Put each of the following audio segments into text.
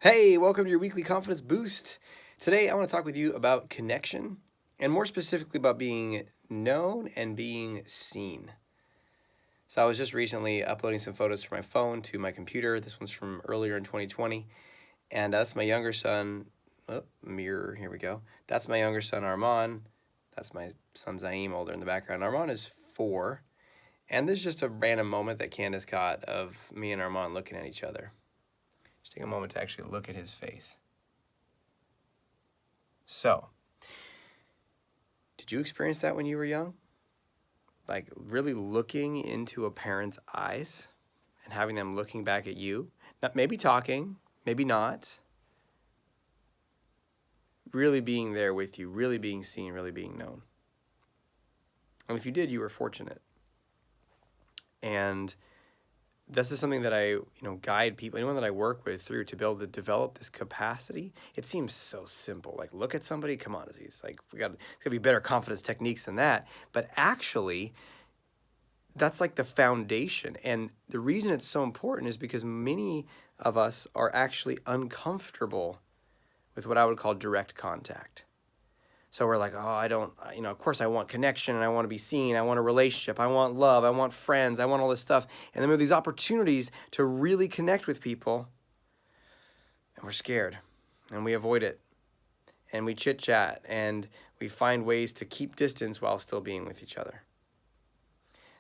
Hey, welcome to your weekly confidence boost. Today, I want to talk with you about connection and more specifically about being known and being seen. So, I was just recently uploading some photos from my phone to my computer. This one's from earlier in 2020, and that's my younger son. Oh, mirror, here we go. That's my younger son, Armand. That's my son, Zaim, older in the background. Armand is 4, and this is just a random moment that Candace got of me and Armand looking at each other. Just take a moment to actually look at his face. So, did you experience that when you were young? Like really looking into a parent's eyes and having them looking back at you? Not maybe talking, maybe not. Really being there with you, really being seen, really being known. And if you did, you were fortunate. And this is something that I, guide people, anyone that I work with through to be able to develop this capacity. It seems so simple. Like, look at somebody, come on, Aziz. Like, it's gotta be better confidence techniques than that. But actually, that's like the foundation. And the reason it's so important is because many of us are actually uncomfortable with what I would call direct contact. So we're like, of course I want connection and I want to be seen. I want a relationship. I want love. I want friends. I want all this stuff. And then we have these opportunities to really connect with people and we're scared and we avoid it and we chit chat and we find ways to keep distance while still being with each other.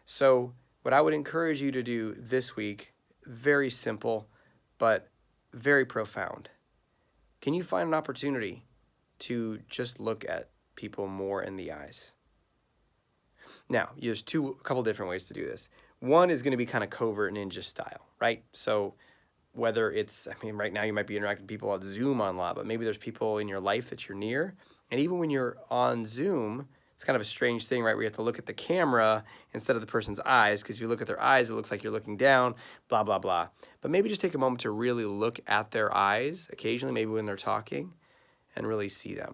So what I would encourage you to do this week, very simple, but very profound. Can you find an opportunity to just look at people more in the eyes? Now, there's a couple different ways to do this. One is going to be kind of covert ninja style, right? So whether it's, right now you might be interacting with people on Zoom a lot, but maybe there's people in your life that you're near. And even when you're on Zoom, it's kind of a strange thing, right? Where you have to look at the camera instead of the person's eyes, because if you look at their eyes, it looks like you're looking down, blah, blah, blah. But maybe just take a moment to really look at their eyes occasionally, maybe when they're talking, and really see them.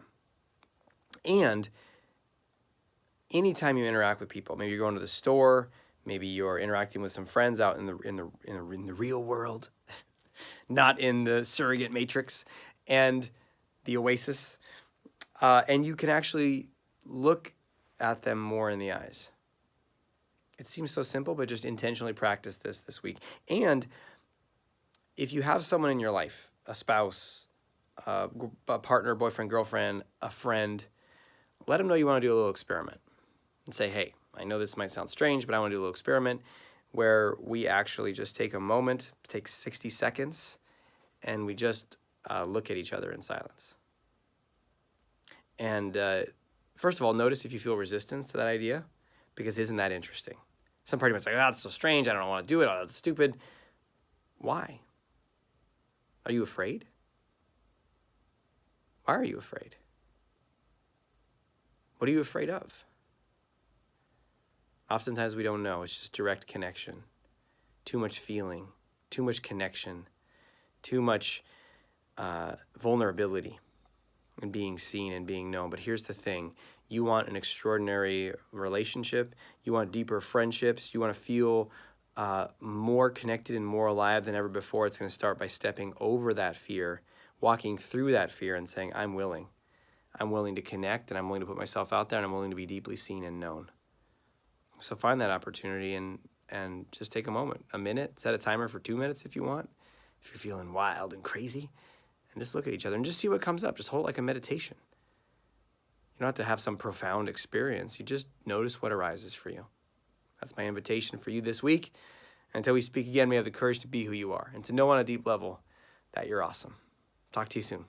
And anytime you interact with people, maybe you're going to the store, maybe you're interacting with some friends out in the real world, not in the surrogate matrix and the oasis, and you can actually look at them more in the eyes. It seems so simple, but just intentionally practice this week. And if you have someone in your life, a spouse, a partner, boyfriend, girlfriend, a friend, let them know you want to do a little experiment and say, hey, I know this might sound strange, but I want to do a little experiment where we actually just take a moment, take 60 seconds, and we just look at each other in silence. And first of all, notice if you feel resistance to that idea, because isn't that interesting? Some party might say, that's so strange, I don't want to do it, that's stupid. Why? Are you afraid? Why are you afraid? What are you afraid of? Oftentimes we don't know. It's just direct connection. Too much feeling, too much connection, too much vulnerability and being seen and being known. But here's the thing. You want an extraordinary relationship. You want deeper friendships. You want to feel more connected and more alive than ever before. It's going to start by stepping over that fear, walking through that fear and saying, I'm willing. I'm willing to connect and I'm willing to put myself out there and I'm willing to be deeply seen and known. So find that opportunity and just take a moment, a minute, set a timer for 2 minutes if you want, if you're feeling wild and crazy, and just look at each other and just see what comes up. Just hold it like a meditation. You don't have to have some profound experience. You just notice what arises for you. That's my invitation for you this week. Until we speak again, may you have the courage to be who you are and to know on a deep level that you're awesome. Talk to you soon.